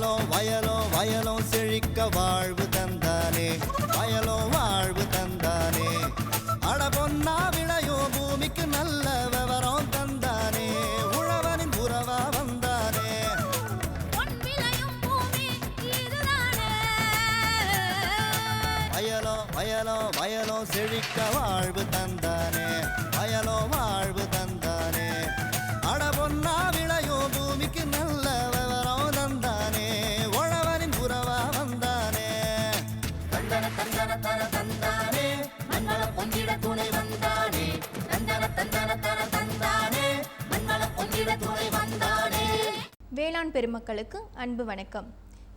வயலும் செழிக்க வாழ்வு தந்தானே, வயலும் வாழ்வு தந்தானே. அட பொன்னா விளையும் பூமிக்கு நல்ல விவரம் தந்தானே, உழவனின் உறவா வந்தானே. வயலும் செழிக்க வாழ்வு தந்தானே, வயலும் வாழ்வு தந்தானே. அட பொன்னா விளையும் பூமிக்கு நல்ல விவரம் தந்தானே, உழவனின் உறவா வந்தானே. தந்தன தந்தன தர தந்தானே, மண்வள பொங்கிட துணை வந்தானே. தந்தன தந்தன தர தந்தானே, மண்வள பொங்கிட துணை வந்தானே. வேளாண் பெருமக்களுக்கு அன்பு வணக்கம்.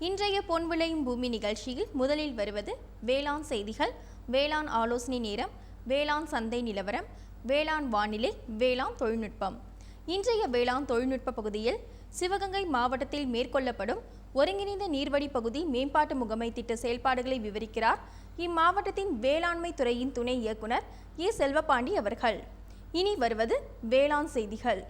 இன்றைய பொன் விளையும் பூமி நிகழ்ச்சியில் முதலில் வருவது வேளாண் செய்திகள், வேளாண் ஆலோசனை நேரம், வேளாண் சந்தை நிலவரம், வேளாண் வானிலை, வேளாண் தொழில்நுட்பம். இன்றைய வேளாண் தொழில்நுட்ப பகுதியில் சிவகங்கை மாவட்டத்தில் மேற்கொள்ளப்படும் ஒருங்கிணைந்த நீர்வழி பகுதி மேம்பாட்டு முகமை திட்ட செயல்பாடுகளை விவரிக்கிறார் இம்மாவட்டத்தின் வேளாண்மை துறையின் துணை இயக்குனர் ஏ செல்வபாண்டி அவர்கள். இனி வருவது வேளாண் செய்திகள்.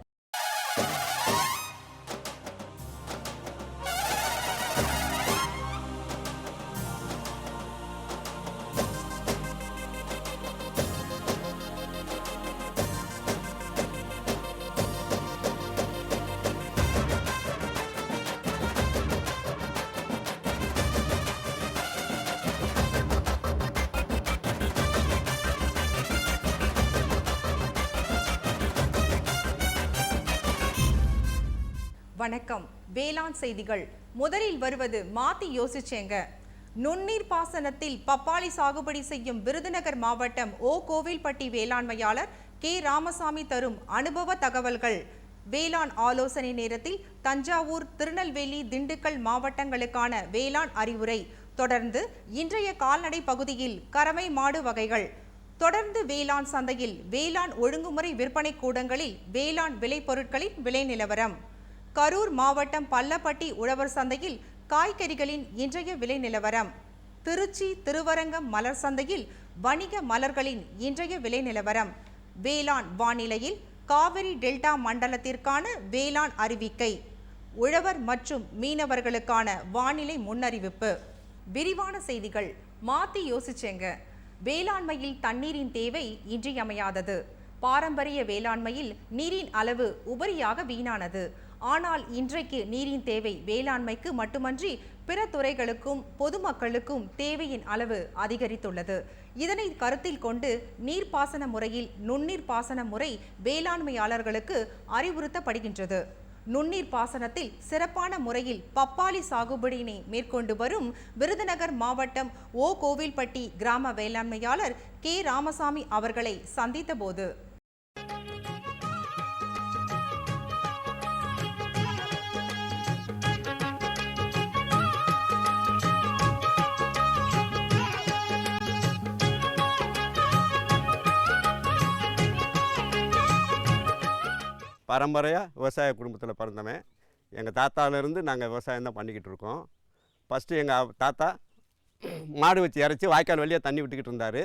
வணக்கம். வேளாண் செய்திகள். முதலில் வருவது மாத்தி யோசிச்சேங்க. நுண்ணீர் பாசனத்தில் பப்பாளி சாகுபடி செய்யும் விருதுநகர் மாவட்டம் கோவில்பட்டி வேளாண்மையாளர் கே ராமசாமி தரும் அனுபவ தகவல்கள். வேளாண் ஆலோசனை நேரத்தில் தஞ்சாவூர், திருநெல்வேலி, திண்டுக்கல் மாவட்டங்களுக்கான வேளாண் அறிவுரை. தொடர்ந்து இன்றைய கால்நடை பகுதியில் கறவை மாடு வகைகள். தொடர்ந்து வேளாண் சந்தையில் வேளாண் ஒழுங்குமுறை விற்பனை கூடங்களில் வேளாண் விளைபொருட்களின் விலை நிலவரம். கரூர் மாவட்டம் பள்ளப்பட்டி உழவர் சந்தையில் காய்கறிகளின் இன்றைய விலை நிலவரம். திருச்சி திருவரங்கம் மலர் சந்தையில் வணிக மலர்களின் இன்றைய விலை நிலவரம். வேளாண் வானிலையில் காவிரி டெல்டா மண்டலத்திற்கான வேளாண் அறிவிக்கை. உழவர் மற்றும் மீனவர்களுக்கான வானிலை முன்னறிவிப்பு. விரிவான செய்திகள். மாத்தி யோசிச்சேங்க. வேளாண்மையில் தண்ணீரின் தேவை இன்றியமையாதது. பாரம்பரிய வேளாண்மையில் நீரின் அளவு உபரியாக வீணானது. ஆனால் இன்றைக்கு நீரின் தேவை வேளாண்மைக்கு மட்டுமன்றி பிற துறைகளுக்கும் பொதுமக்களுக்கும் தேவையின் அளவு அதிகரித்துள்ளது. இதனை கருத்தில் கொண்டு நீர்ப்பாசன முறையில் நுண்ணீர் பாசன முறை வேளாண்மையாளர்களுக்கு அறிவுறுத்தப்படுகின்றது. நுண்ணீர் பாசனத்தில் சிறப்பான முறையில் பப்பாளி சாகுபடியினை மேற்கொண்டு வரும் விருதுநகர் மாவட்டம் கோவில்பட்டி கிராம வேளாண்மையாளர் கே ராமசாமி அவர்களை சந்தித்த போது பரம்பரையாக விவசாய குடும்பத்தில் பிறந்தவன். எங்கள் தாத்தாவிலேருந்து நாங்கள் விவசாயம் தான் பண்ணிக்கிட்டு இருக்கோம். ஃபஸ்ட்டு எங்கள் தாத்தா மாடு வச்சு இறைச்சி வாய்க்கால் வழியாக தண்ணி விட்டுக்கிட்டு இருந்தார்.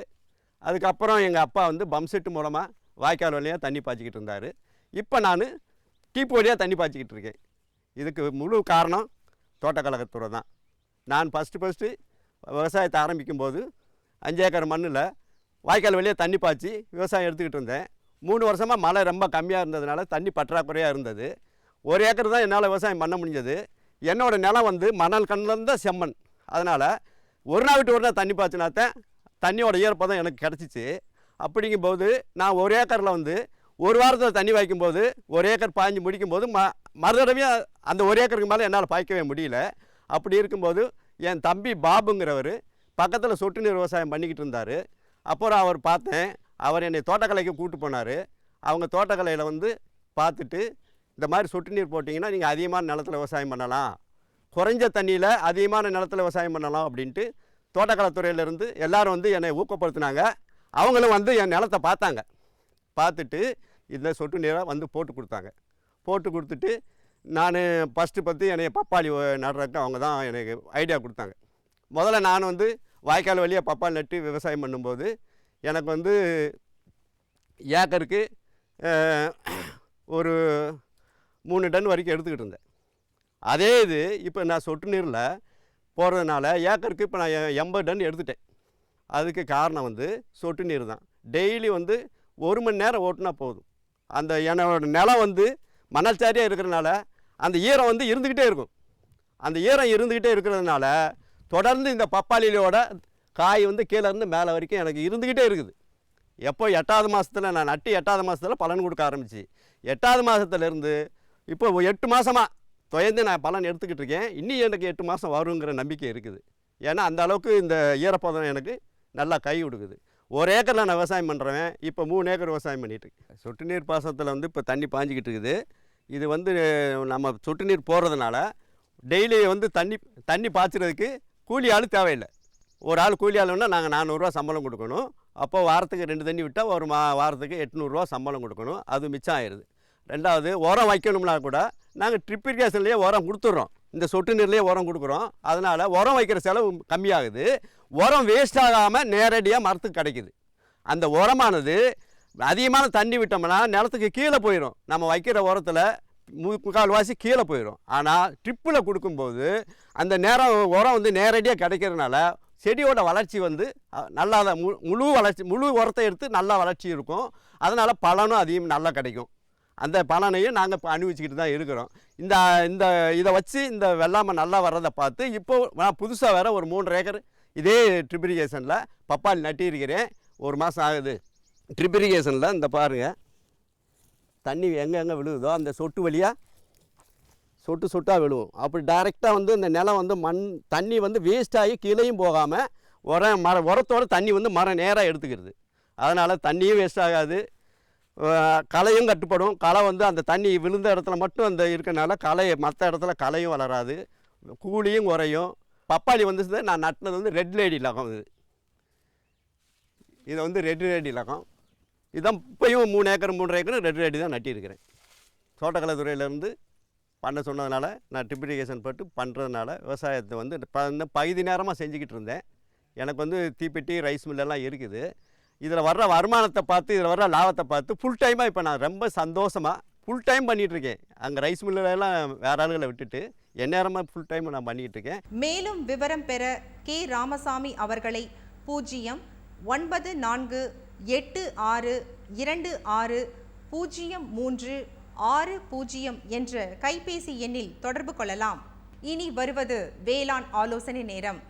அதுக்கப்புறம் எங்கள் அப்பா வந்து பம்செட்டு மூலமாக வாய்க்கால் வழியாக தண்ணி பாய்ச்சிக்கிட்டு இருந்தார். இப்போ நான் டீப்பு வழியாக தண்ணி பாய்ச்சிக்கிட்டு இருக்கேன். இதுக்கு முழு காரணம் தோட்டக்கழகத்துறை தான். நான் ஃபஸ்ட்டு விவசாயத்தை ஆரம்பிக்கும்போது 5 ஏக்கர் மண்ணில் வாய்க்கால் வழியாக தண்ணி பாய்ச்சி விவசாயம் எடுத்துக்கிட்டு இருந்தேன். 3 வருஷமாக மழை ரொம்ப கம்மியாக இருந்ததுனால தண்ணி பற்றாக்குறையாக இருந்தது. 1 ஏக்கர் தான் என்னால் விவசாயம் பண்ண முடிஞ்சது. என்னோடய நிலம் வந்து மணல் கண்ணில் தான் செம்மண். அதனால் ஒரு நாள் விட்டு ஒரு நாள் தண்ணி பாய்ச்சினாத்தான் தண்ணியோட ஈரப்பதம் எனக்கு கிடச்சிச்சு. அப்படிங்கும்போது நான் 1 ஏக்கரில் வந்து 1 வாரத்தில் தண்ணி பாய்க்கும்போது 1 ஏக்கர் பாய்ஞ்சி முடிக்கும்போது மறுதடவையாக அந்த 1 ஏக்கருக்கு மேலே என்னால் பாய்க்கவே முடியல. அப்படி இருக்கும்போது என் தம்பி பாபுங்கிறவர் பக்கத்தில் சொட்டு நீர் விவசாயம் பண்ணிக்கிட்டு இருந்தார். அப்புறம் அவர் பார்த்தேன். அவர் என்னை தோட்டக்கலைக்கு கூப்பிட்டு போனார். அவங்க தோட்டக்கலையில் வந்து பார்த்துட்டு, இந்த மாதிரி சொட்டு நீர் போட்டிங்கன்னா நீங்கள் அதிகமான நிலத்தில் விவசாயம் பண்ணலாம், குறைஞ்ச தண்ணியில் அதிகமான நிலத்தில் விவசாயம் பண்ணலாம் அப்படின்ட்டு தோட்டக்கலைத்துறையிலேருந்து எல்லோரும் வந்து என்னை ஊக்கப்படுத்தினாங்க. அவங்களும் வந்து என் நிலத்தை பார்த்தாங்க. பார்த்துட்டு இந்த சொட்டு நீரை வந்து போட்டு கொடுத்தாங்க. போட்டு கொடுத்துட்டு நான் ஃபஸ்ட்டு என்னை பப்பாளி நடுறதுக்கு அவங்க தான் எனக்கு ஐடியா கொடுத்தாங்க. முதல்ல நான் வந்து வாய்க்கால் வழியாக பப்பாளி நட்டு விவசாயம் பண்ணும்போது எனக்கு வந்து ஏக்கருக்கு ஒரு 3 டன் வரைக்கும் எடுத்துக்கிட்டு இருந்தேன். அதே இது இப்போ நான் சொட்டு நீரில் போகிறதுனால ஏக்கருக்கு இப்போ நான் 80 டன் எடுத்துட்டேன். அதுக்கு காரணம் வந்து சொட்டு நீர் தான். டெய்லி வந்து 1 மணி நேரம் ஓட்டுனா போதும். அந்த என்னோட நிலம் வந்து மணல் சாரியாக இருக்கிறதுனால அந்த ஈரம் வந்து இருந்துக்கிட்டே இருக்கும். அந்த ஈரம் இருந்துக்கிட்டே இருக்கிறதுனால தொடர்ந்து இந்த பப்பாளியோட காய் வந்து கீழே இருந்து மேலே வரைக்கும் எனக்கு இருந்துக்கிட்டே இருக்குது. எப்போ 8வது மாதத்தில் நான் நட்டு 8வது மாதத்தில் பலன் கொடுக்க ஆரம்பிச்சு, 8வது மாதத்துலேருந்து இப்போ 8 மாதமாக தொயந்து நான் பலன் எடுத்துக்கிட்டு இருக்கேன். இன்னும் எனக்கு 8 மாதம் வருங்கிற நம்பிக்கை இருக்குது. ஏன்னா அந்த அளவுக்கு இந்த ஈரப்பதம் எனக்கு நல்லா கை கொடுக்குது. 1 ஏக்கரில் நான் விவசாயம் பண்ணுறேன். இப்போ 3 ஏக்கர் விவசாயம் பண்ணிகிட்ருக்கேன். சொட்டு நீர் பாசனத்தில் வந்து இப்போ தண்ணி பாஞ்சிக்கிட்டு இருக்குது. இது வந்து நம்ம சொட்டு நீர் போடுறதுனால டெய்லி வந்து தண்ணி பாய்ச்சறதுக்கு கூலி ஆள் தேவையில்லை. ஒரு ஆள் கூலி ஆளுன்னா நாங்கள் 400 ரூபா சம்பளம் கொடுக்கணும். அப்போ வாரத்துக்கு 2 தண்ணி விட்டால் ஒரு வாரத்துக்கு 800 ரூபா சம்பளம் கொடுக்கணும். அது மிச்சம் ஆயிடுது. ரெண்டாவது உரம் வைக்கணும்னா கூட நாங்கள் ட்ரிப் இரிகேஷன்லேயே உரம் கொடுத்துட்றோம். இந்த சொட்டு நீர்லேயே உரம் கொடுக்குறோம். அதனால் உரம் வைக்கிற செலவு கம்மியாகுது. உரம் வேஸ்ட் ஆகாமல் நேரடியாக மரத்துக்கு கிடைக்குது. அந்த உரமானது அதிகமான தண்ணி விட்டோம்னா நிலத்துக்கு கீழே போயிடும். நம்ம வைக்கிற உரத்தில் 3/4 கீழே போயிடும். ஆனால் ட்ரிப்பில் கொடுக்கும்போது அந்த உரம் வந்து நேரடியாக கிடைக்கிறதுனால செடியோட வளர்ச்சி வந்து நல்லா முழு உரத்தை எடுத்து நல்லா வளர்ச்சி இருக்கும். அதனால் பலனும் அதிகம் நல்லா கிடைக்கும். அந்த பலனையும் நாங்கள் இப்போ அனுபவிச்சுக்கிட்டு தான் இருக்கிறோம். இதை வச்சு இந்த வெள்ளாமை நல்லா வர்றதை பார்த்து இப்போது நான் புதுசாக வேறு ஒரு 3 ஏக்கர் இதே ட்ரிப் இரிகேஷனில் பப்பாளி நட்டியிருக்கிறேன். 1 மாதம் ஆகுது. ட்ரிப் இரிகேஷனில் இந்த பாருங்கள், தண்ணி எங்கே விழுகுதோ அந்த சொட்டு வழியாக சொட்டாக விழுவும். அப்படி டைரெக்டாக வந்து இந்த நிலம் வந்து தண்ணி வந்து வேஸ்ட்டாகி கீழேயும் போகாமல் உரத்தோட தண்ணி வந்து மரம் நேராக எடுத்துக்கிறது. அதனால் தண்ணியும் வேஸ்ட் ஆகாது, களையும் கட்டுப்படும். களை வந்து அந்த தண்ணி விழுந்த இடத்துல மட்டும் அந்த இருக்கனால மற்ற இடத்துல களையும் வளராது, கூலியும் குறையும். பப்பாளி வந்து நான் நட்டினது வந்து ரெட் லேடி ரகம். இது வந்து ரெட் லேடி ரகம். இதான் இப்போயும் 3 ஏக்கர் 3 ஏக்கர் ரெட் லேடி தான் நட்டியிருக்கிறேன். தோட்டக்கலைத்துறையிலேருந்து பண்ண சொன்னதுனால நான் ட்ரிப் இரிகேஷன் போட்டு பண்ணுறதுனால விவசாயத்தை வந்து பகுதி நேரமாக செஞ்சுக்கிட்டு இருந்தேன். எனக்கு வந்து தீப்பெட்டி ரைஸ் மில்லெல்லாம் இருக்குது. இதில் வர்ற வருமானத்தை பார்த்து இதில் வர்ற லாபத்தை பார்த்து ஃபுல் டைமாக இப்போ நான் ரொம்ப சந்தோஷமாக ஃபுல் டைம் பண்ணிகிட்ருக்கேன். அங்கே ரைஸ் மில்லெல்லாம் வேற ஆளுகளை விட்டுட்டு எந்நேரமாக ஃபுல் டைம் நான் பண்ணிகிட்ருக்கேன். மேலும் விவரம் பெற கே ராமசாமி அவர்களை 09486260360 என்ற கைபேசி எண்ணில் தொடர்பு கொள்ளலாம். இனி வருவது வேளாண் ஆலோசனை நேரம்.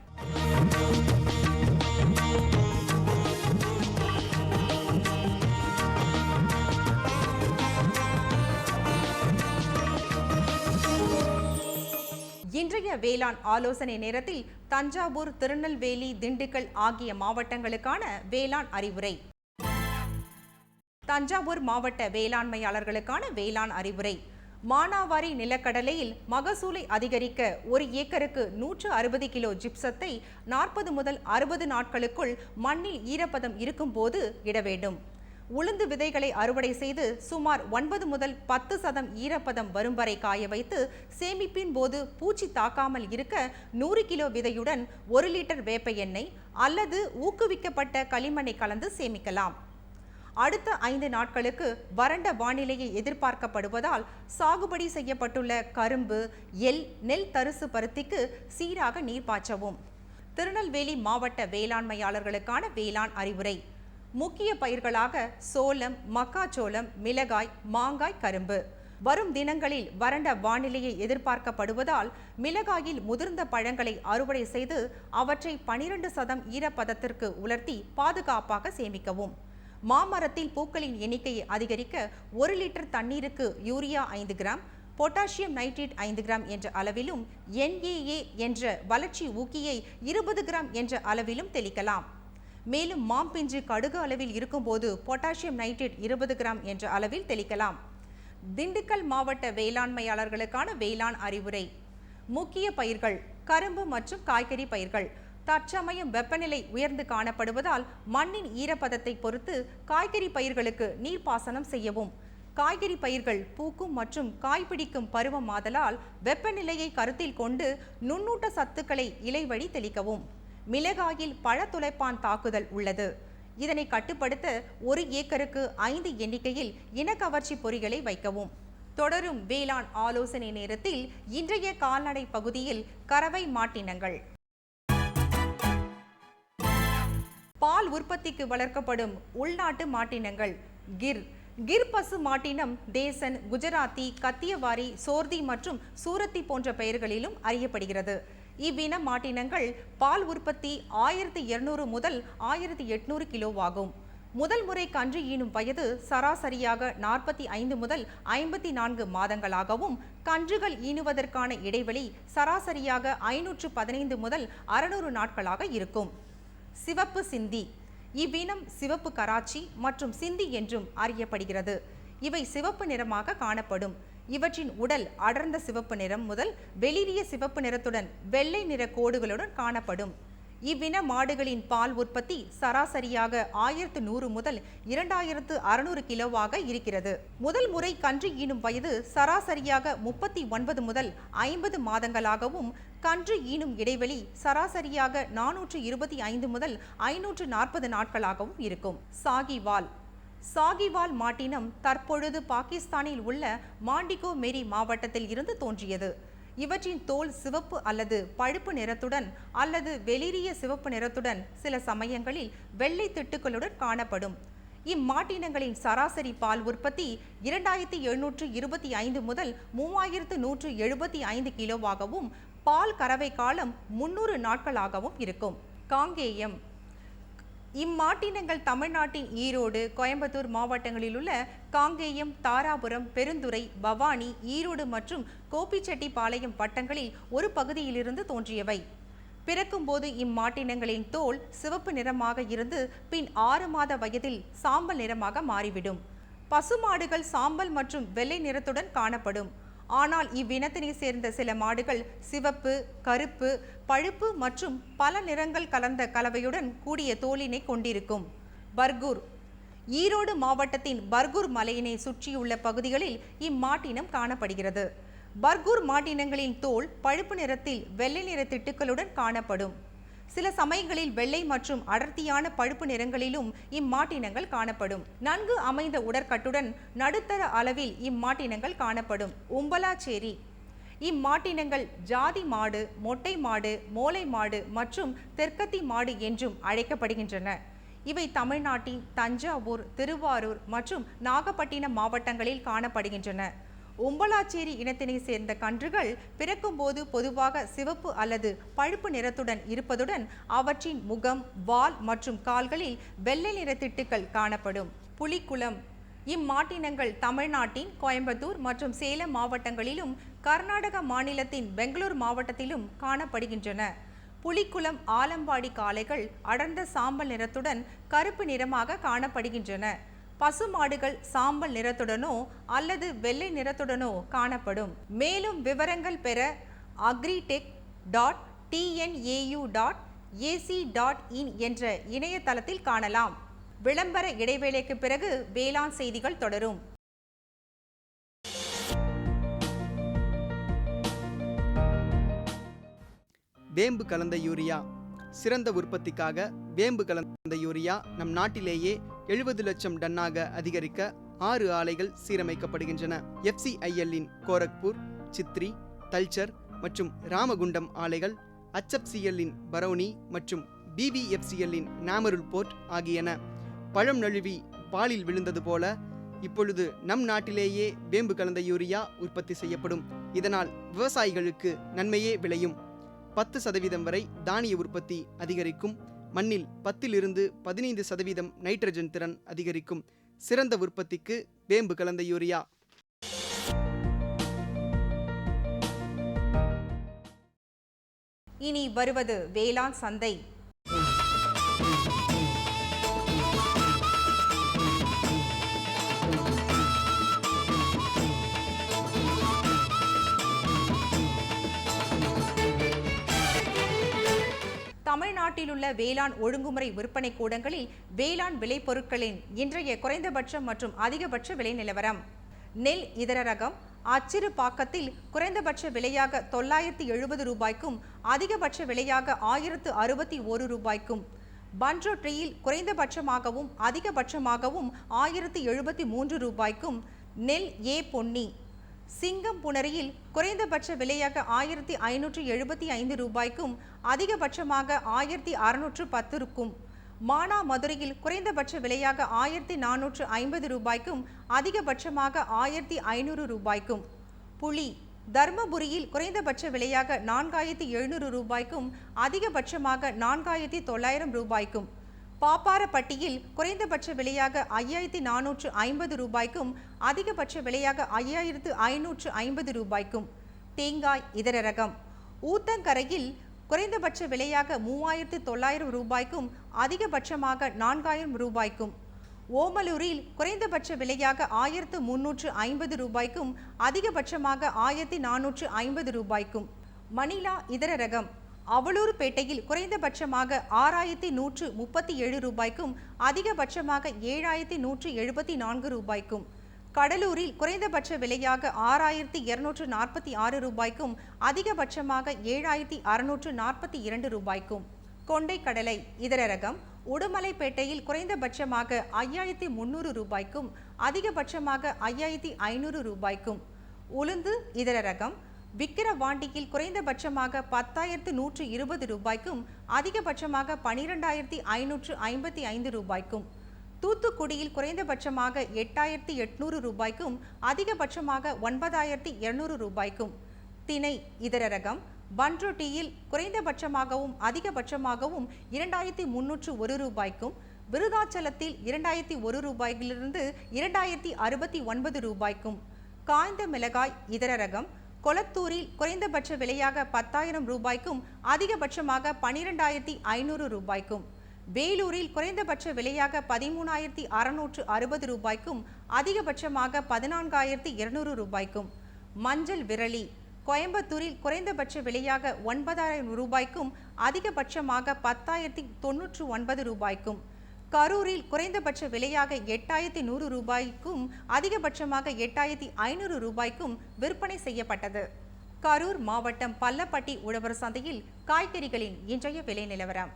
இன்றைய வேளாண் ஆலோசனை நேரத்தில் தஞ்சாவூர், திருநெல்வேலி, திண்டுக்கல் ஆகிய மாவட்டங்களுக்கான வேளாண் அறிவுரை. தஞ்சாவூர் மாவட்ட வேளாண்மையாளர்களுக்கான வேளாண் அறிவுரை. மானாவாரி நிலக்கடலையில் மகசூலை அதிகரிக்க 1 ஏக்கருக்கு 160 கிலோ ஜிப்சத்தை 40 முதல் 60 நாட்களுக்குள் மண்ணில் ஈரப்பதம் இருக்கும்போது இட வேண்டும். உளுந்து விதைகளை அறுவடை செய்து சுமார் 9 முதல் 10% ஈரப்பதம் வரும் வரை காய வைத்து சேமிப்பின் போது பூச்சி தாக்காமல் இருக்க 100 கிலோ விதையுடன் 1 லிட்டர் வேப்ப எண்ணெய் அல்லது ஊக்குவிக்கப்பட்ட களிமண்ணை கலந்து சேமிக்கலாம். அடுத்த 5 நாட்களுக்கு வறண்ட வானிலையை எதிர்பார்க்கப்படுவதால் சாகுபடி செய்யப்பட்டுள்ள கரும்பு, எள், நெல் தரிசு பருத்திக்கு சீராக நீர் பாய்ச்சவும். திருநெல்வேலி மாவட்ட வேளாண்மையாளர்களுக்கான வேளாண் அறிவுரை. முக்கிய பயிர்களாக சோளம், மக்காச்சோளம், மிளகாய், மாங்காய், கரும்பு. வரும் தினங்களில் வறண்ட வானிலையை எதிர்பார்க்கப்படுவதால் மிளகாயில் முதிர்ந்த பழங்களை அறுவடை செய்து அவற்றை 12% ஈரப்பதத்திற்கு உலர்த்தி பாதுகாப்பாக சேமிக்கவும். மாமரத்தில் பூக்களின் எண்ணிக்கையை அதிகரிக்க 1 லிட்டர் தண்ணீருக்கு urea 5 gram, potassium nitrate 5 gram என்ற அளவிலும், NAA என்ற வளர்ச்சி ஊக்கியை 20 கிராம் என்ற அளவிலும் தெளிக்கலாம். மேலும் மாம்பிஞ்சு கடுகு அளவில் இருக்கும்போது பொட்டாசியம் நைட்ரேட் 20 கிராம் என்ற அளவில் தெளிக்கலாம். திண்டுக்கல் மாவட்ட வேளாண்மையாளர்களுக்கான வேளாண் அறிவுரை. முக்கிய பயிர்கள் கரும்பு மற்றும் காய்கறி பயிர்கள். தற்சமயம் வெப்பநிலை உயர்ந்து காணப்படுவதால் மண்ணின் ஈரப்பதத்தை பொறுத்து காய்கறி பயிர்களுக்கு நீர்ப்பாசனம் செய்யவும். காய்கறி பயிர்கள் பூக்கும் மற்றும் காய்பிடிக்கும் பருவமாதலால் வெப்பநிலையை கருத்தில் கொண்டு நுண்ணூட்ட சத்துக்களை இலை வழி தெளிக்கவும். மிளகாயில் பழத்துளைப்பான் தாக்குதல் உள்ளது. இதனை கட்டுப்படுத்த 1 ஏக்கருக்கு 5 எண்ணிக்கையில் இனக்கவர்ச்சி பொறிகளை வைக்கவும். தொடரும் வேளாண் ஆலோசனை நேரத்தில் இன்றைய கால்நடை பகுதியில் கறவை மாட்டினங்கள். பால் உற்பத்திக்கு வளர்க்கப்படும் உள்நாட்டு மாட்டினங்கள். கிர் பசு மாட்டினம் தேசன், குஜராத்தி, கத்தியவாரி, சோர்தி மற்றும் சூரத்தி போன்ற பெயர்களிலும் அறியப்படுகிறது. இவ்வின மாட்டினங்கள் பால் உற்பத்தி 1200 முதல் 1800 கிலோவாகும். முதல் முறை கன்று ஈனும் வயது சராசரியாக 45 முதல் 54 மாதங்களாகவும், கன்றுகள் ஈனுவதற்கான இடைவெளி சராசரியாக 515 முதல் 600 நாட்களாக இருக்கும். சிவப்பு சிந்தி. இவ்வினம் சிவப்பு கராச்சி மற்றும் சிந்தி என்றும் அறியப்படுகிறது. இவை சிவப்பு நிறமாக காணப்படும். இவற்றின் உடல் அடர்ந்த சிவப்பு நிறம் முதல் வெளிரிய சிவப்பு நிறத்துடன் வெள்ளை நிற கோடுகளுடன் காணப்படும். இவ்வின மாடுகளின் பால் உற்பத்தி சராசரியாக 1100 முதல் 2600 கிலோவாக இருக்கிறது. முதல் முறை கன்று ஈனும் வயது சராசரியாக 39 முதல் 50 மாதங்களாகவும், கன்று ஈனும் இடைவெளி சராசரியாக 425 முதல் 540 நாட்களாகவும் இருக்கும். சாகிவால். சாகிவால் மாட்டினம் தற்பொழுது பாகிஸ்தானில் உள்ள மாண்டிகோ மேரி மாவட்டத்தில் இருந்து தோன்றியது. இவற்றின் தோல் சிவப்பு அல்லது பழுப்பு நிறத்துடன் அல்லது வெளிரிய சிவப்பு நிறத்துடன் சில சமயங்களில் வெள்ளை திட்டுக்களுடன் காணப்படும். இம்மாட்டினங்களின் சராசரி பால் உற்பத்தி 2725 முதல் 3175 கிலோவாகவும், பால் கறவை காலம் 300 நாட்களாகவும் இருக்கும். காங்கேயம். இம்மாட்டினங்கள் தமிழ்நாட்டின் ஈரோடு, கோயம்புத்தூர் மாவட்டங்களில் உள்ள காங்கேயம், தாராபுரம், பெருந்துறை, பவானி, ஈரோடு மற்றும் கோபிச்செட்டிப்பாளையம் வட்டங்களில் ஒரு பகுதியிலிருந்து தோன்றியவை. பிறக்கும்போது இம்மாட்டினங்களின் தோல் சிவப்பு நிறமாக இருந்து பின் 6 மாத வயதில் சாம்பல் நிறமாக மாறிவிடும். பசுமாடுகள் சாம்பல் மற்றும் வெள்ளை நிறத்துடன் காணப்படும். ஆனால் இவ்வினத்தினை சேர்ந்த சில மாடுகள் சிவப்பு, கருப்பு, பழுப்பு மற்றும் பல நிறங்கள் கலந்த கலவையுடன் கூடிய தோலினை கொண்டிருக்கும். பர்கூர். ஈரோடு மாவட்டத்தின் பர்கூர் மலையினை சுற்றியுள்ள பகுதிகளில் இம்மாட்டினம் காணப்படுகிறது. பர்கூர் மாட்டினங்களின் தோல் பழுப்பு நிறத்தில் வெள்ளை நிற திட்டுக்களுடன் காணப்படும். சில சமயங்களில் வெள்ளை மற்றும் அடர்த்தியான பழுப்பு நிறங்களிலும் இம்மாட்டினங்கள் காணப்படும். நன்கு அமைந்த உடற்கட்டுடன் நடுத்தர அளவில் இம்மாட்டினங்கள் காணப்படும். உம்பலாச்சேரி. இம்மாட்டினங்கள் ஜாதி மாடு, மொட்டை மாடு, மோலை மாடு மற்றும் தெற்கத்தி மாடு என்றும் அழைக்கப்படுகின்றன. இவை தமிழ்நாட்டின் தஞ்சாவூர், திருவாரூர் மற்றும் நாகப்பட்டினம் மாவட்டங்களில் காணப்படுகின்றன. உம்பலாச்சேரி இனத்தினை சேர்ந்த கன்றுகள் பிறக்கும்போது பொதுவாக சிவப்பு அல்லது பழுப்பு நிறத்துடன் இருப்பதுடன் அவற்றின் முகம், வால் மற்றும் கால்களில் வெள்ளை நிற திட்டுக்கள் காணப்படும். புலிக்குளம். இம்மாட்டினங்கள் தமிழ்நாட்டின் கோயம்புத்தூர் மற்றும் சேலம் மாவட்டங்களிலும் கர்நாடக மாநிலத்தின் பெங்களூர் மாவட்டத்திலும் காணப்படுகின்றன. புலிக்குளம் ஆலம்பாடி காளைகள் அடர்ந்த சாம்பல் நிறத்துடன் கருப்பு நிறமாக காணப்படுகின்றன. பசுமாடுகள் சாம்பல் நிறத்துடனோ அல்லது வெள்ளை நிறத்துடனோ காணப்படும். மேலும் விவரங்கள் பெற agritech.tnau.ac.in என்ற இணையதளத்தில் காணலாம். விளம்பர இடைவேளைக்கு பிறகு வேளாண் செய்திகள் தொடரும். வேம்பு கலந்த யூரியா. சிறந்த உற்பத்திக்காக வேம்பு கலந்த யூரியா நம் நாட்டிலேயே 70 லட்சம் டன்னாக அதிகரிக்க 6 ஆலைகள் சீரமைக்கப்படுகின்றன. FCIL-இன் கோரக்பூர், சித்ரி, தல்ச்சர் மற்றும் ராமகுண்டம் ஆலைகள், HFCL-இன் பரௌனி மற்றும் BVFCL-இன் நாமருல் போர்ட் ஆகியன. பழம் நழுவி பாலில் விழுந்தது போல இப்பொழுது நம் நாட்டிலேயே வேம்பு கலந்த யூரியா உற்பத்தி செய்யப்படும். இதனால் விவசாயிகளுக்கு நன்மையே விளையும். 10% வரை தானிய உற்பத்தி அதிகரிக்கும். மண்ணில் 10 to 15% நைட்ரஜன் திறன் அதிகரிக்கும். சிறந்த உற்பத்திக்கு வேம்பு கலந்த யூரியா. இனி வருவது வேளாண் சந்தை. தமிழ்நாட்டில் உள்ள வேளாண் ஒழுங்குமுறை விற்பனை கூடங்களில் வேளாண் விளைபொருட்களின் இன்றைய குறைந்தபட்ச மற்றும் அதிகபட்ச விலை நிலவரம். நெல் இதர ரகம் அச்சிறு பாக்கத்தில் குறைந்தபட்ச விலையாக 970 ரூபாய்க்கும் அதிகபட்ச விலையாக 1061 ரூபாய்க்கும், பன்ரோ ட்ரீயில் குறைந்தபட்சமாகவும் அதிகபட்சமாகவும் 1073 ரூபாய்க்கும், நெல் ஏ பொன்னி சிங்கம்புணரியில் குறைந்தபட்ச விலையாக 1575 ரூபாய்க்கும் அதிகபட்சமாக 1610க்கும், மானாமதுரையில் குறைந்தபட்ச விலையாக 1450 ரூபாய்க்கும் அதிகபட்சமாக 1500 ரூபாய்க்கும், புலி தர்மபுரியில் குறைந்தபட்ச விலையாக 4700 ரூபாய்க்கும் அதிகபட்சமாக 4900 ரூபாய்க்கும், பாப்பாரப்பட்டியில் குறைந்தபட்ச விலையாக 5450 ரூபாய்க்கும் அதிகபட்ச விலையாக 5550 ரூபாய்க்கும், தேங்காய் இதர ரகம் ஊத்தங்கரையில் குறைந்தபட்ச விலையாக 3900 ரூபாய்க்கும் அதிகபட்சமாக 4000 ரூபாய்க்கும், ஓமலூரில் குறைந்தபட்ச விலையாக 1350 ரூபாய்க்கும் அதிகபட்சமாக 1450 ரூபாய்க்கும், மணிலா இதர ரகம் அவலூர்பேட்டையில் குறைந்தபட்சமாக 6137 ரூபாய்க்கும் அதிகபட்சமாக 7174 ரூபாய்க்கும், கடலூரில் குறைந்தபட்ச விலையாக 6246 ரூபாய்க்கும் அதிகபட்சமாக 7642 ரூபாய்க்கும், கொண்டைக்கடலை இதர ரகம் உடுமலைப்பேட்டையில் குறைந்தபட்சமாக 5300 ரூபாய்க்கும் அதிகபட்சமாக 5500 ரூபாய்க்கும், உளுந்து இதர ரகம் விக்கிரவாண்டியில் குறைந்தபட்சமாக 10120 ரூபாய்க்கும் அதிகபட்சமாக 12555 ரூபாய்க்கும், தூத்துக்குடியில் குறைந்தபட்சமாக 8800 ரூபாய்க்கும் அதிகபட்சமாக 9200 ரூபாய்க்கும், திணை இதர ரகம் பன்ருட்டியில் குறைந்தபட்சமாகவும் அதிகபட்சமாகவும் 2301 ரூபாய்க்கும், விருதாச்சலத்தில் 2001 ரூபாயிலிருந்து 2069 ரூபாய்க்கும், காய்ந்த மிளகாய் இதர ரகம் கொளத்தூரில் குறைந்தபட்ச விலையாக 10,000 ரூபாய்க்கும் அதிகபட்சமாக 12,500 ரூபாய்க்கும், வேலூரில் குறைந்தபட்ச விலையாக 13,660 ரூபாய்க்கும் அதிகபட்சமாக 14,200 ரூபாய்க்கும், மஞ்சள் விரலி கோயம்புத்தூரில் குறைந்தபட்ச விலையாக 9,000 ரூபாய்க்கும் அதிகபட்சமாக 10,099 ரூபாய்க்கும், கரூரில் குறைந்தபட்ச விலையாக 8,100 ரூபாய்க்கும் அதிகபட்சமாக 8,500 ரூபாய்க்கும் விற்பனை செய்யப்பட்டது. கரூர் மாவட்டம் பல்லப்பட்டி உழவர் சந்தையில் காய்கறிகளின் இன்றைய விலை நிலவரம்.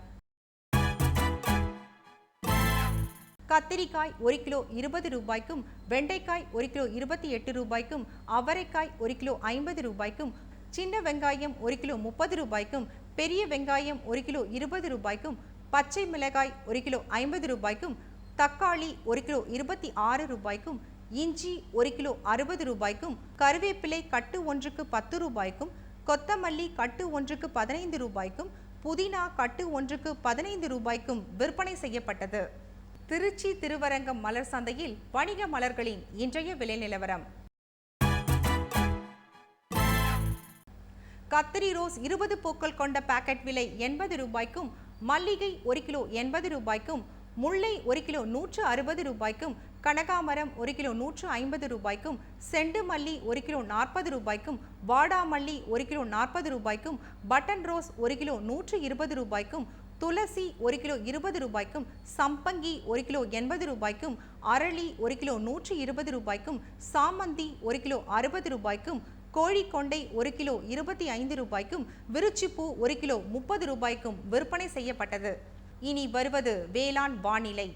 கத்திரிக்காய் 1 கிலோ 20 ரூபாய்க்கும், வெண்டைக்காய் 1 கிலோ 28 ரூபாய்க்கும், அவரைக்காய் 1 கிலோ 50 ரூபாய்க்கும், சின்ன வெங்காயம் 1 கிலோ 30 ரூபாய்க்கும், பெரிய வெங்காயம் 1 கிலோ 20 ரூபாய்க்கும், பச்சை மிளகாய் 1 கிலோ 50 ரூபாய்க்கும், தக்காளி 1 கிலோ 26 ரூபாய்க்கும், இஞ்சி 1 கிலோ 60 ரூபாய்க்கும், கருவேப்பிலை கட்டு ஒன்றுக்கு 10 ரூபாய்க்கும், கொத்தமல்லி கட்டு ஒன்றுக்கு 15 ரூபாய்க்கும், புதினா கட்டு ஒன்றுக்கு 15 ரூபாய்க்கும் விற்பனை செய்யப்பட்டது. திருச்சி திருவரங்கம் மலர் சந்தையில் வணிக மலர்களின் இன்றைய விலை நிலவரம். கத்திரி ரோஸ் 20 பூக்கள் கொண்ட பாக்கெட் விலை 80 ரூபாய்க்கும், மல்லிகை 1 கிலோ 80 ரூபாய்க்கும், முல்லை 1 கிலோ 160 ரூபாய்க்கும், கனகாமரம் 1 கிலோ 150 ரூபாய்க்கும், செண்டு மல்லி 1 கிலோ 40 ரூபாய்க்கும், வாடாமல்லி 1 கிலோ 40 ரூபாய்க்கும், பட்டன் ரோஸ் 1 கிலோ 120 ரூபாய்க்கும், துளசி 1 கிலோ 20 ரூபாய்க்கும், சம்பங்கி 1 கிலோ 80 ரூபாய்க்கும், அரளி 1 கிலோ 120 ரூபாய்க்கும், சாமந்தி 1 கிலோ 60 ரூபாய்க்கும், கோழிக்கொண்டை 1 கிலோ 25 ரூபாய்க்கும், விருச்சிப்பூ 1 கிலோ 30 ரூபாய்க்கும் விற்பனை செய்யப்பட்டது. இனி வருவது வேளாண் வானிலை.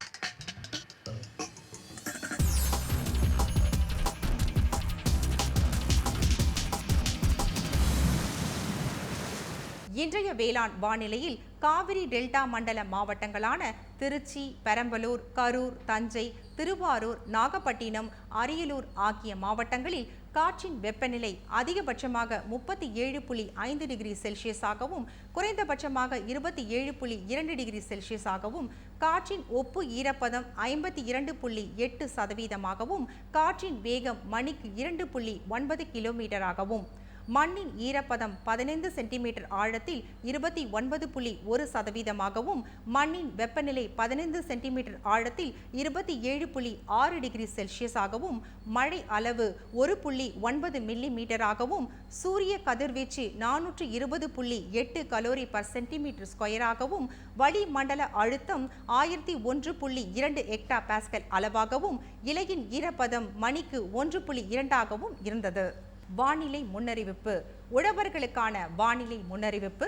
இன்றைய வேளாண் வானிலையில் காவிரி டெல்டா மண்டல மாவட்டங்களான திருச்சி, பெரம்பலூர், கரூர், தஞ்சை, திருவாரூர், நாகப்பட்டினம், அரியலூர் ஆகிய மாவட்டங்களில் காற்றின் வெப்பநிலை அதிகபட்சமாக 37.5 டிகிரி செல்சியஸாகவும் குறைந்தபட்சமாக 27.2 டிகிரி செல்சியஸாகவும், காற்றின் ஒப்பு ஈரப்பதம் 52.8%, காற்றின் வேகம் மணிக்கு 2.9 கிலோமீட்டராகவும், மண்ணின் ஈரப்பதம் 15 சென்டிமீட்டர் ஆழத்தில் 29.1%, மண்ணின் வெப்பநிலை 15 சென்டிமீட்டர் ஆழத்தில் 27.6 டிகிரி செல்சியஸாகவும், மழை அளவு 1.9 மில்லிமீட்டராகவும், சூரிய கதிர்வீச்சு 420.8 கலோரி பர் சென்டிமீட்டர் ஸ்கொயராகவும், வளிமண்டல அழுத்தம் 1001.2 ஹெக்டா பாஸ்கல் அளவாகவும், இலையின் ஈரப்பதம் மணிக்கு 1.2 இருந்தது. வானிலை முன்னறிவிப்பு. உழவர்களுக்கான வானிலை முன்னறிவிப்பு.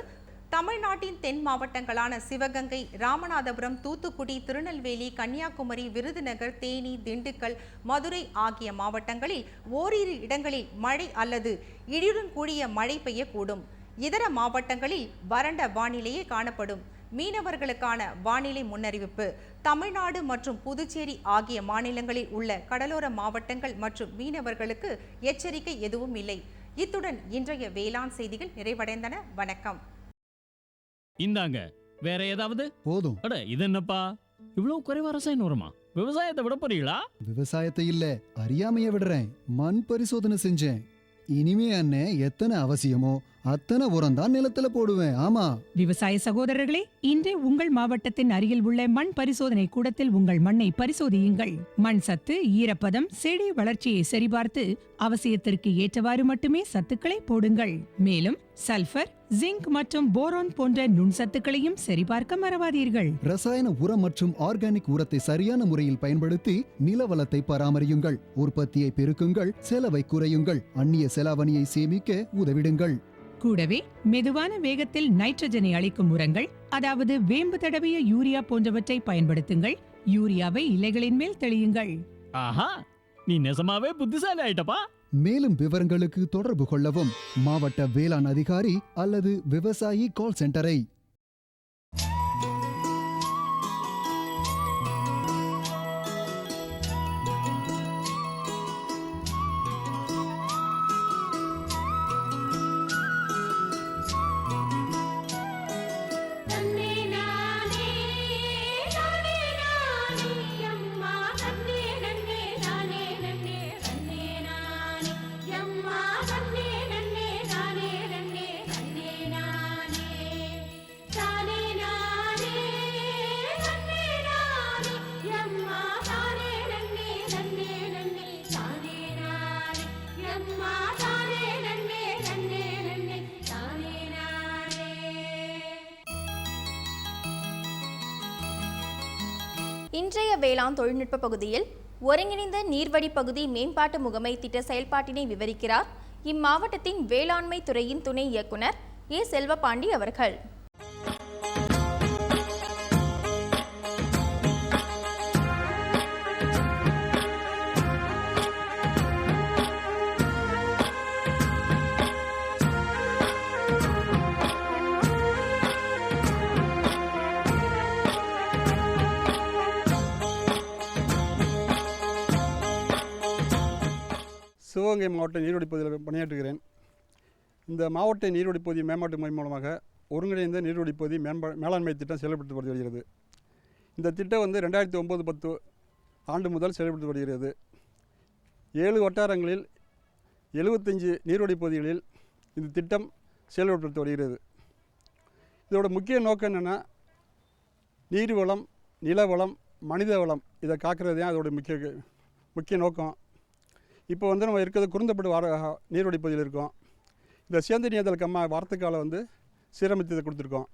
தமிழ்நாட்டின் தென் மாவட்டங்களான சிவகங்கை, ராமநாதபுரம், தூத்துக்குடி, திருநெல்வேலி, கன்னியாகுமரி, விருதுநகர், தேனி, திண்டுக்கல், மதுரை ஆகிய மாவட்டங்களில் ஓரிரு இடங்களில் மழை அல்லது இடியுடன் கூடிய மழை பெய்யக்கூடும். இதர மாவட்டங்களில் வறண்ட வானிலையே காணப்படும். மீனவர்களுக்கான வானிலை முன்னறிவிப்பு. தமிழ்நாடு மற்றும் புதுச்சேரி ஆகிய மாநிலங்களில் உள்ள கடலோர மாவட்டங்கள் மற்றும் மீனவர்களுக்கு எச்சரிக்கை எதுவும் இல்லை. இத்துடன் இன்றைய வேளாண் செய்திகள் நிறைவடைந்தன. வணக்கம். இந்தாங்க, வேற ஏதாவது? போதும். அட, இது என்னப்பா இவ்வளவு குறைவா ரசாயனம் வருமா? விவசாயத்தை விட போறீங்களா? விவசாயத்தை இல்ல, அறியாமைய விடுறேன். மண் பரிசோதனை செஞ்சேன். இனிமே அண்ணே எத்தனை அவசியமோ அத்தனை உரம் தான் நிலத்துல போடுவேன். ஆமா விவசாய சகோதரர்களே, இன்றே உங்கள் மாவட்டத்தின் அருகில் உள்ள மண் பரிசோதனை கூடத்தில் உங்கள் மண்ணை பரிசோதியுங்கள். மண் சத்து, ஈரப்பதம், செடி வளர்ச்சியை சரிபார்த்து அவசியத்திற்கு ஏற்றவாறு மட்டுமே சத்துக்களை போடுங்கள். மேலும் சல்பர், ஜிங்க் மற்றும் போரான் போன்ற நுண்சத்துக்களையும் சரிபார்க்க மறவாதீர்கள். ரசாயன உரம் மற்றும் ஆர்கானிக் உரத்தை சரியான முறையில் பயன்படுத்தி நிலவளத்தை பராமரியுங்கள். உற்பத்தியை பெருக்குங்கள், செலவை குறையுங்கள், அந்நிய செலாவணியை சேமிக்க உதவிடுங்கள். கூடவே மெதுவான வேகத்தில் நைட்ரஜனை அளிக்கும் உரங்கள், அதாவது வேம்பு தடவிய யூரியா போன்றவற்றை பயன்படுத்துங்கள். யூரியாவை இலைகளின் மேல் தெளியுங்கள். ஆஹா, நீ நெசமாவே புத்திசாலி ஆயிட்டப்பா. மேலும் விவரங்களுக்கு தொடர்பு கொள்ளவும் மாவட்ட வேளாண் அதிகாரி அல்லது விவசாயி கால் சென்டரை. இன்றைய வேளாண் தொழில்நுட்ப பகுதியில் ஒருங்கிணைந்த நீர்வழி பகுதி மேம்பாட்டு முகமை திட்ட செயல்பாட்டினை விவரிக்கிறார் இம்மாவட்டத்தின் வேளாண்மை துறையின் துணை இயக்குனர் ஏ செல்வபாண்டி அவர்கள். சிவகங்கை மாவட்ட நீர்வழி பகுதியில் பணியாற்றுகிறேன். இந்த மாவட்ட நீர்வழி பகுதி மேம்பாட்டு முறை மூலமாக ஒருங்கிணைந்த நீர்வழி பகுதி மேலாண்மை திட்டம் செயல்படுத்தப்பட்டு வருகிறது. இந்த திட்டம் 2009-10 ஆண்டு முதல் செயல்படுத்தி வருகிறது. 7 வட்டாரங்களில் 75 நீர்வழி பகுதிகளில் இந்த திட்டம் செயல்படுத்தி வருகிறது. இதோட முக்கிய நோக்கம் என்னென்னா, நீர் வளம், நில வளம், மனித வளம் இதை காக்கிறது தான் அதோட முக்கிய நோக்கம். இப்போ நம்ம இருக்கிறது குருந்தப்பட்டு நீர்வழி பகுதியில் இருக்கோம். இந்த சேந்த நீர்தல் கம்மா வாரத்துக்கால சீரமைத்து கொடுத்துருக்கோம்.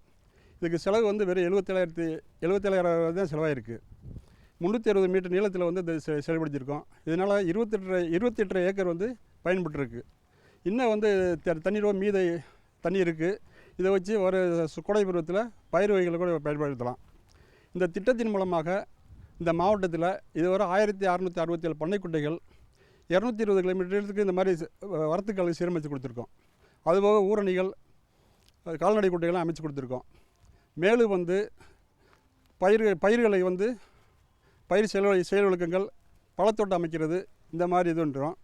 இதுக்கு செலவு வெறும் 77,000 தான் செலவாயிருக்கு. 360 மீட்டர் நீளத்தில் இதை செயல்படுத்தியிருக்கோம். இதனால் 28 ஏக்கர் பயன்பட்டுருக்கு. இன்னும் தண்ணீர் மீத தண்ணி இருக்குது. இதை வச்சு ஒரு கோடை பருவத்தில் பயிர் வகைகளை கூட பயன்படுத்தலாம். இந்த திட்டத்தின் மூலமாக இந்த மாவட்டத்தில் இதுவரை 1667 பண்ணைக்குட்டைகள், 220 கிலோமீட்டருக்கு இந்த மாதிரி வரத்துக்காலுக்கு சீரமைத்து கொடுத்துருக்கோம். அதுபோக ஊரணிகள், கால்நடை குட்டைகள்லாம் அமைச்சு கொடுத்துருக்கோம். மேலும் பயிர்களை பயிர் செயல்வழக்கங்கள், பழத்தோட்டம் அமைக்கிறது, இந்த மாதிரி இதுன்றோம்.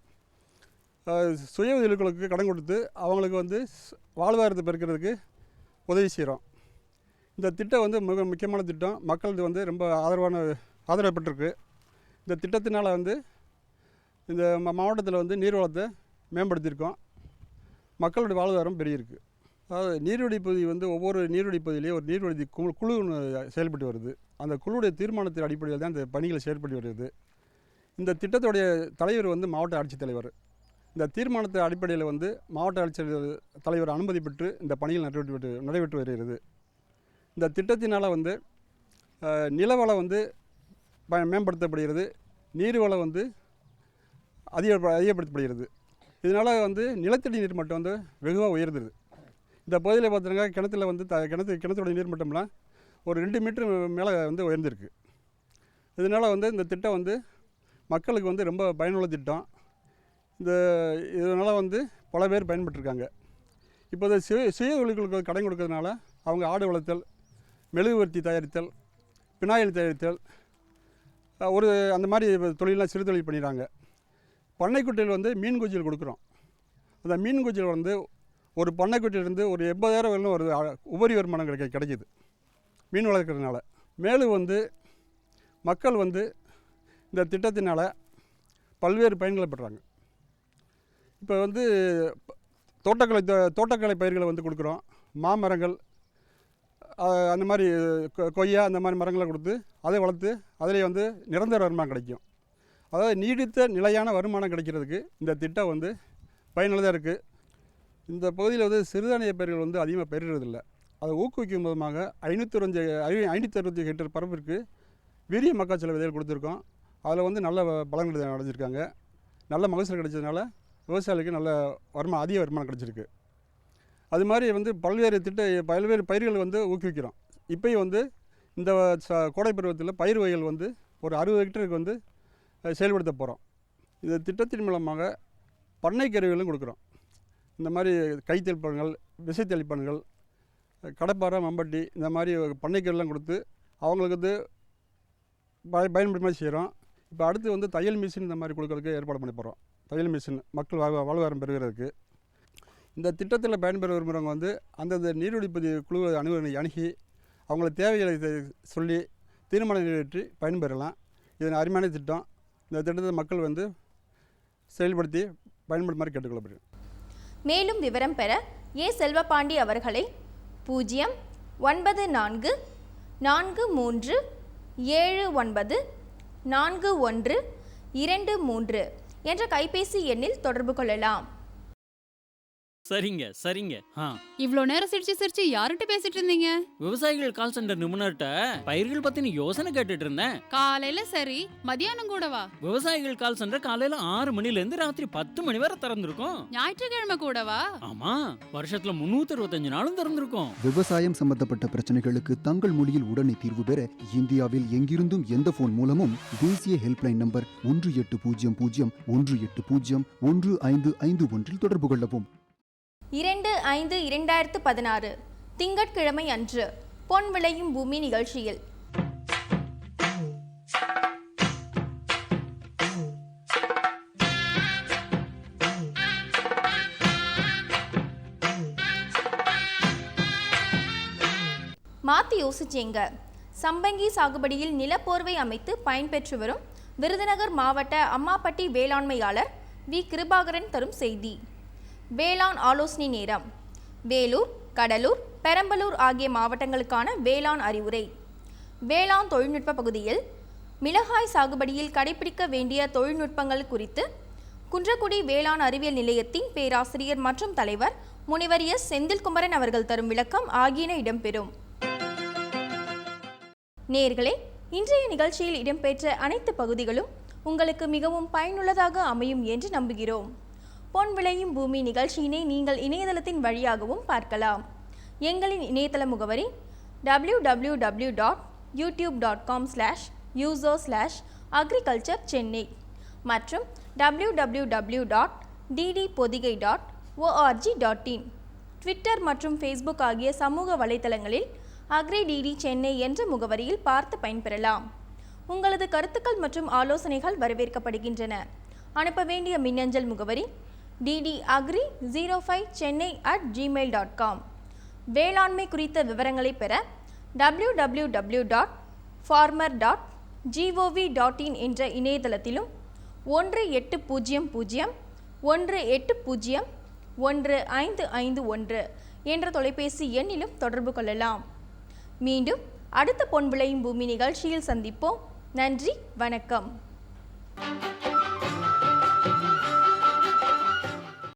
சுய உதவிகளுக்கு கடன் கொடுத்து அவங்களுக்கு வாழ்வாதாரத்தை பெருக்கிறதுக்கு உதவி செய்கிறோம். இந்த திட்டம் மிக முக்கியமான திட்டம். மக்கள் ரொம்ப ஆதரவு பெற்றிருக்கு. இந்த திட்டத்தினால் இந்த மாவட்டத்தில் நீர்வளத்தை மேம்படுத்தியிருக்கோம். மக்களுடைய வாழ்வாதாரம் பெருகிருக்கு. அதாவது நீர்வழி பகுதி ஒவ்வொரு நீர்வழி பகுதியிலேயே ஒரு நீர்வழி குழு செயல்பட்டு வருது. அந்த குழுவுடைய தீர்மானத்தின் அடிப்படையில் தான் இந்த பணிகள் செயல்பட்டு வருகிறது. இந்த திட்டத்துடைய தலைவர் மாவட்ட ஆட்சித்தலைவர். இந்த தீர்மானத்தின் அடிப்படையில் மாவட்ட ஆட்சித்தலைவர் அனுமதி பெற்று இந்த பணிகள் நடைபெற்று வருகிறது. இந்த திட்டத்தினால் நிலவளம் மேம்படுத்தப்படுகிறது, நீர்வளம் அதிகப்படுத்தப்படுகிறது. இதனால் நிலத்தடி நீர் மட்டம் வெகுவாக உயர்ந்தது. இந்த பகுதியில் பார்த்தீங்கன்னா கிணத்துல வந்து கிணத்தோட நீர்மட்டம்லாம் ஒரு 2 மீட்டர் மேலே வந்து உயர்ந்திருக்கு. இதனால் வந்து இந்த திட்டம் வந்து மக்களுக்கு வந்து ரொம்ப பயனுள்ள திட்டம். இதனால் வந்து பல பேர் பயன்பட்டுருக்காங்க. இப்போ இந்த சுய தொழில்களுக்கு கடன் கொடுக்கறதுனால அவங்க ஆடு வளர்த்தல், மெழுகுவர்த்தி தயாரித்தல், பினாயில் தயாரித்தல், அந்த மாதிரி தொழிலெலாம் சிறு தொழில் பண்ணிடுறாங்க. பண்ணைக்குட்டையில் வந்து மீன் குஞ்சில் கொடுக்குறோம். அந்த மீன் குஞ்சில் வந்து ஒரு பண்ணைக்குட்டையிலேருந்து ஒரு 80,000 வரலும் ஒரு உபரி வருமானம் கிடைக்கிது மீன் வளர்க்குறதுனால. மேலும் வந்து மக்கள் வந்து இந்த திட்டத்தினால் பல்வேறு பயன்களை பெறாங்க. இப்போ வந்து தோட்டக்கலை பயிர்களை வந்து கொடுக்குறோம். மாமரங்கள், அந்த மாதிரி கொய்யா அந்த மாதிரி மரங்களை கொடுத்து அதை வளர்த்து அதிலே வந்து நிரந்தர வருமானம் கிடைக்கும். அதாவது நீடித்த நிலையான வருமானம் கிடைக்கிறதுக்கு இந்த திட்டம் வந்து பயனுள்ளதாக இருக்குது. இந்த பகுதியில் வந்து சிறுதானிய பயிர்கள் வந்து அதிகமாக பயிரிடுறதில்லை. அதை ஊக்குவிக்கும் விதமாக 565 ஹெக்டேர் பரப்பிற்கு வீரிய மக்காச்சோள விதைகள் கொடுத்துருக்கோம். அதில் வந்து நல்ல பலன்கள் அடைஞ்சிருக்காங்க. நல்ல மகசூல் கிடைச்சதுனால விவசாயிகளுக்கு நல்ல அதிக வருமானம் கிடைச்சிருக்கு. அது மாதிரி வந்து பல்வேறு பயிர்கள் வந்து ஊக்குவிக்கிறோம். இப்போயும் வந்து இந்த கோடை பருவத்தில் பயிர் வகைகள் வந்து ஒரு 60 ஹெக்டருக்கு வந்து செயல்படுத்த போகிறோம். இந்த திட்டத்தின் மூலமாக பண்ணை கருவிகளும் கொடுக்குறோம். இந்த மாதிரி கைத்தெளிப்பான்கள், விசைத்தெளிப்பான்கள், கடப்பாறை, மம்பட்டி இந்த மாதிரி பண்ணை கருவிலாம் கொடுத்து அவங்களுக்கு வந்து பயன்படுத்த மாதிரி செய்கிறோம். இப்போ அடுத்து வந்து தையல் மிஷின் இந்த மாதிரி கொடுக்கறதுக்கு ஏற்பாடு பண்ணி போகிறோம். தையல் மிஷின் மக்கள் வாழ்வாதாரம் பெறுகிறதுக்கு. இந்த திட்டத்தில் பயன்பெற விரும்புகிறவங்க வந்து அந்தந்த நீர்வழிப்பதி குழு அணுகி அவங்கள தேவைகளை சொல்லி தீர்மானம் நிறைவேற்றி பயன்பெறலாம். இது அருமையான திட்டம். இந்த திட்டத்தை மக்கள் வந்து செயல்படுத்தி பயன்படுத்துமாறு கேட்டுக்கொள்ளப்படுகிறது. மேலும் விவரம் பெற ஏ செல்வபாண்டி அவர்களை 094 43 79 41 23 என்ற கைபேசி எண்ணில் தொடர்பு கொள்ளலாம். சரிங்க சரிங்க. இவ்ளோ நேரம் சிரிச்சு யார்கிட்ட பேசிட்டு இருந்தீங்க? விவசாயிகள் கால் சென்டர் நிபுணர்கிட்ட பயிர்கள் பத்தின யோசனை கேட்டுட்டு இருந்தேன். காலையில சரி, மதியானம் கூடவா? விவசாயிகள் கால் சென்டர் காலையில 6 மணில இருந்து ராத்திரி 10 மணி வரை திறந்திருக்கும். ஞாயிற்றுக்கிழமை கூடவா? ஆமா, வருஷத்துல 365 நாளும் திறந்திருக்கும். விவசாயம் சம்பந்தப்பட்ட பிரச்சனைகளுக்கு தங்கள் மொழியில் உடனே தீர்வு பெற இந்தியாவில் எங்கிருந்தும் எந்த போன் மூலமும் தேசிய ஹெல்ப்லைன் நம்பர் 1800 180 1551 தொடர்பு கொள்ளவும். 2/5/2016 திங்கட்கிழமை அன்று பொன் விளையும் பூமி நிகழ்ச்சியில் மாத்தி யோசிச்சேங்க. சம்பங்கி சாகுபடியில் நிலப்போர்வை அமைத்து பயன்பெற்று வரும் விருதுநகர் மாவட்ட அம்மாப்பட்டி வேளாண்மையாளர் வி கிருபாகரன் தரும் செய்தி. வேளாண் ஆலோசனை நேரம். வேலூர், கடலூர், பெரம்பலூர் ஆகிய மாவட்டங்களுக்கான வேளாண் அறிவுரை. வேளாண் தொழில்நுட்ப பகுதியில் மிளகாய் சாகுபடியில் கடைபிடிக்க வேண்டிய தொழில்நுட்பங்கள் குறித்து குன்றக்குடி வேளாண் அறிவியல் நிலையத்தின் பேராசிரியர் மற்றும் தலைவர் முனைவர் எஸ் செந்தில்குமரன் அவர்கள் தரும் விளக்கம் ஆகியன இடம்பெறும். நேயர்களே, இன்றைய நிகழ்ச்சியில் இடம்பெற்ற அனைத்து பகுதிகளும் உங்களுக்கு மிகவும் பயனுள்ளதாக அமையும் என்று நம்புகிறோம். பொன் விளையும் பூமி நிகழ்ச்சியினை நீங்கள் இணையதளத்தின் வழியாகவும் பார்க்கலாம். எங்களின் இணையதள முகவரி www.youtube.com/user/agriculture-chennai மற்றும் www.ddpodigai.org.in. ட்விட்டர் மற்றும் ஃபேஸ்புக் ஆகிய சமூக வலைத்தளங்களில் அக்ரிடிடி சென்னை என்ற முகவரியில் பார்த்து பயன்பெறலாம். உங்களது கருத்துக்கள் மற்றும் ஆலோசனைகள் வரவேற்கப்படுகின்றன. அனுப்ப வேண்டிய மின்னஞ்சல் முகவரி ddagri05chennai@gmail.com. வேளாண்மை குறித்த விவரங்களை பெற www.farmer.gov.in என்ற இணையதளத்திலும் 1800-180-1551 என்ற தொலைபேசி எண்ணிலும் தொடர்பு கொள்ளலாம். மீண்டும் அடுத்த பொன் விளையும் பூமி நிகழ்ச்சியில் சந்திப்போம். நன்றி, வணக்கம்.